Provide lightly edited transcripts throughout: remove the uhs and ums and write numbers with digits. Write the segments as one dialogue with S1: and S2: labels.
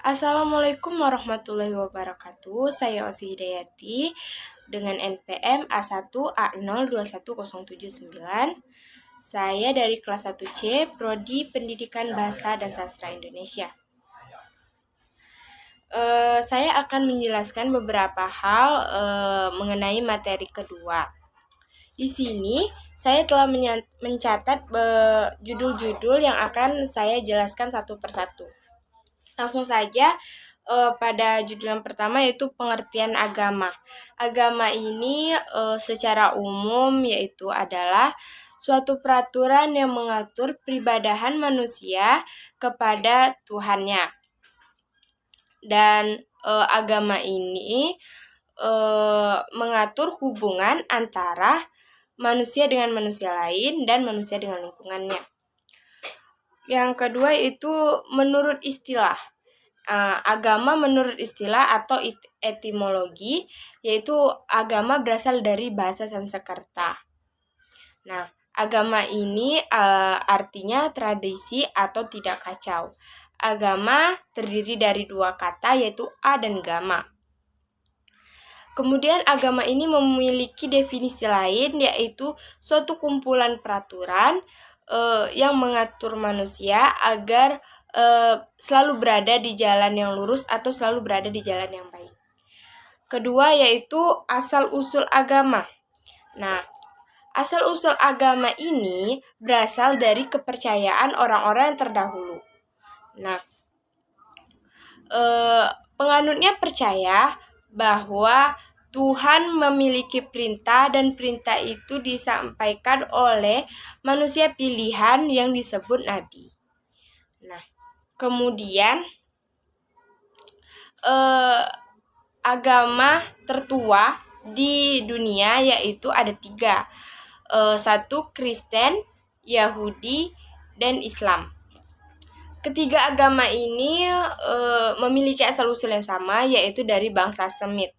S1: Assalamualaikum warahmatullahi wabarakatuh. Saya Osi Hidayati dengan NPM A1A021079. Saya dari kelas 1C, Prodi Pendidikan Bahasa dan Sastra Indonesia. Saya akan menjelaskan beberapa hal mengenai materi kedua. Di sini saya telah mencatat judul-judul yang akan saya jelaskan satu persatu. Langsung saja pada judul yang pertama, yaitu pengertian agama. Agama ini secara umum yaitu adalah suatu peraturan yang mengatur peribadahan manusia kepada Tuhannya. Dan agama ini mengatur hubungan antara manusia dengan manusia lain dan manusia dengan lingkungannya. Yang kedua itu menurut istilah. Agama menurut istilah atau etimologi, yaitu agama berasal dari bahasa Sanskerta. Nah, agama ini artinya tradisi atau tidak kacau. Agama terdiri dari dua kata, yaitu a dan gama. Kemudian agama ini memiliki definisi lain, yaitu suatu kumpulan peraturan yang mengatur manusia agar selalu berada di jalan yang lurus atau selalu berada di jalan yang baik. Kedua yaitu asal-usul agama. Nah, asal-usul agama ini berasal dari kepercayaan orang-orang yang terdahulu. Nah, penganutnya percaya bahwa Tuhan memiliki perintah dan perintah itu disampaikan oleh manusia pilihan yang disebut nabi. Nah, kemudian agama tertua di dunia yaitu ada 3. 1 Kristen, Yahudi, dan Islam. Ketiga agama ini memiliki asal-usul yang sama, yaitu dari bangsa Semit.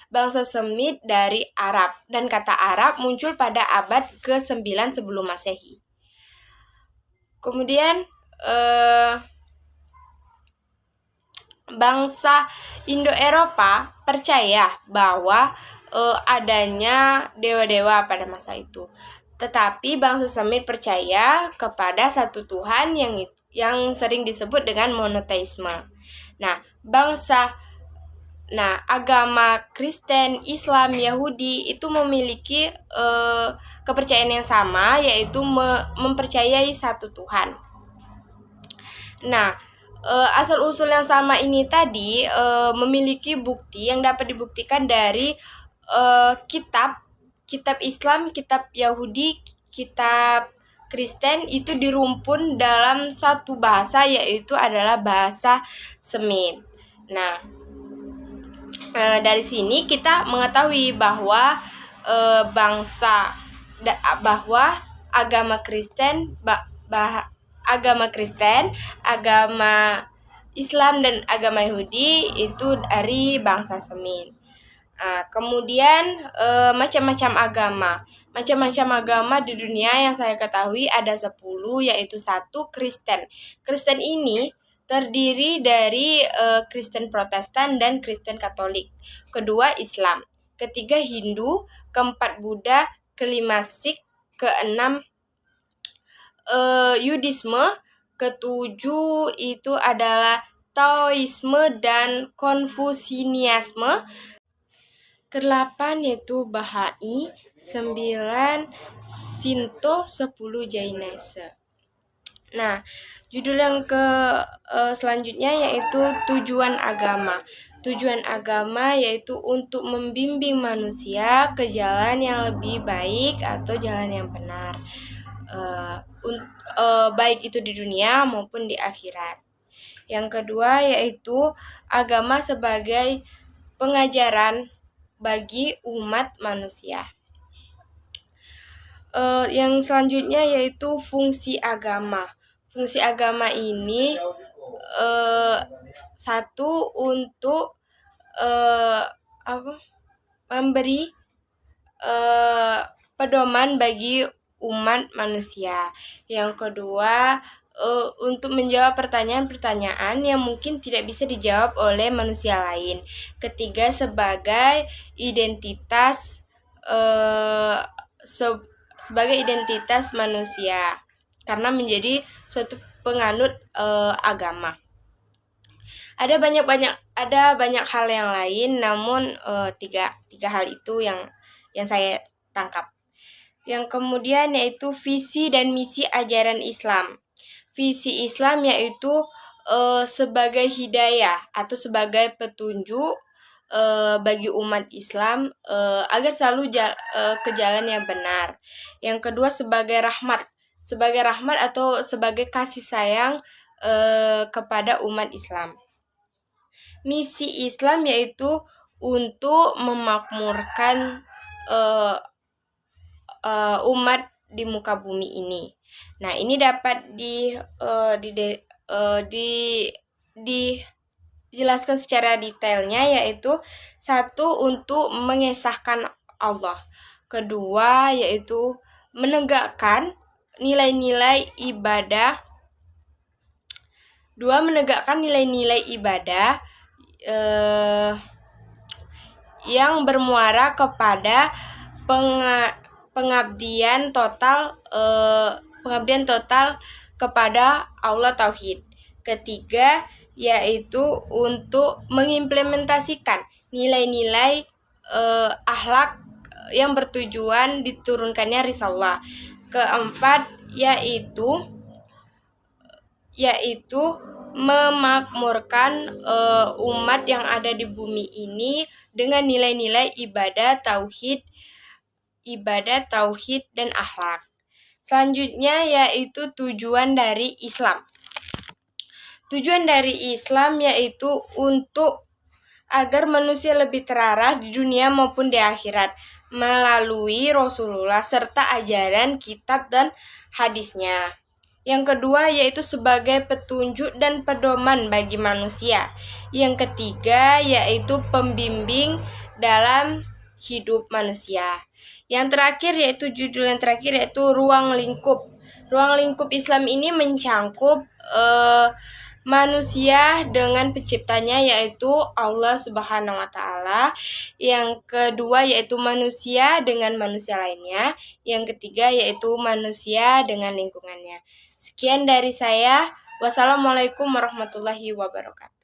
S1: Bangsa Semit dari Arab, dan kata Arab muncul pada abad ke-9 sebelum Masehi. Kemudian bangsa Indo-Eropa percaya bahwa adanya dewa-dewa pada masa itu. Tetapi bangsa Semit percaya kepada satu Tuhan yang sering disebut dengan monoteisme. Agama Kristen, Islam, Yahudi itu memiliki kepercayaan yang sama, yaitu mempercayai satu Tuhan. Nah, asal-usul yang sama ini tadi memiliki bukti yang dapat dibuktikan dari kitab Islam, kitab Yahudi, kitab Kristen itu dirumpun dalam satu bahasa, yaitu adalah bahasa Semit. Nah, dari sini kita mengetahui bahwa agama Kristen, agama Islam, dan agama Yahudi itu dari bangsa Semit. Kemudian macam-macam agama di dunia yang saya ketahui ada 10, yaitu 1 Kristen. Kristen ini terdiri dari Kristen Protestan dan Kristen Katolik. Kedua Islam, ketiga Hindu, keempat Buddha, kelima Sikh, keenam Yudisme, ketujuh itu adalah Taoisme dan Konfusianisme, ke-8 yaitu Bahai, 9 Shinto, 10 Jainisme. Nah, judul yang selanjutnya yaitu tujuan agama. Tujuan agama yaitu untuk membimbing manusia ke jalan yang lebih baik atau jalan yang benar, baik itu di dunia maupun di akhirat. Yang kedua yaitu agama sebagai pengajaran bagi umat manusia. Yang selanjutnya yaitu fungsi agama. Fungsi agama ini 1 untuk memberi pedoman bagi umat manusia. Yang kedua untuk menjawab pertanyaan-pertanyaan yang mungkin tidak bisa dijawab oleh manusia lain. Ketiga, sebagai identitas sebagai identitas manusia karena menjadi suatu penganut agama. Ada banyak hal yang lain, namun tiga hal itu yang saya tangkap. Yang kemudian yaitu visi dan misi ajaran Islam. Visi Islam yaitu sebagai hidayah atau sebagai petunjuk bagi umat Islam agar selalu ke jalan yang benar. Yang kedua, sebagai rahmat atau sebagai kasih sayang kepada umat Islam. Misi Islam yaitu untuk memakmurkan umat di muka bumi ini. Nah, ini dapat dijelaskan secara detailnya, yaitu satu, untuk mengesahkan Allah. Kedua, yaitu menegakkan nilai-nilai ibadah. Yang bermuara kepada pengabdian total kepada Allah, tauhid. Ketiga, yaitu untuk mengimplementasikan nilai-nilai akhlak yang bertujuan diturunkannya risalah. Keempat, yaitu memakmurkan umat yang ada di bumi ini dengan nilai-nilai ibadah, tauhid dan akhlak. Selanjutnya yaitu tujuan dari Islam. Tujuan dari Islam yaitu untuk agar manusia lebih terarah di dunia maupun di akhirat melalui Rasulullah serta ajaran kitab dan hadisnya. Yang kedua yaitu sebagai petunjuk dan pedoman bagi manusia. Yang ketiga yaitu pembimbing dalam hidup manusia. Yang terakhir yaitu judul yang terakhir yaitu ruang lingkup. Ruang lingkup Islam ini mencangkup manusia dengan penciptanya yaitu Allah Subhanahu wa Ta'ala. Yang kedua yaitu manusia dengan manusia lainnya. Yang ketiga yaitu manusia dengan lingkungannya. Sekian dari saya. Wassalamualaikum warahmatullahi wabarakatuh.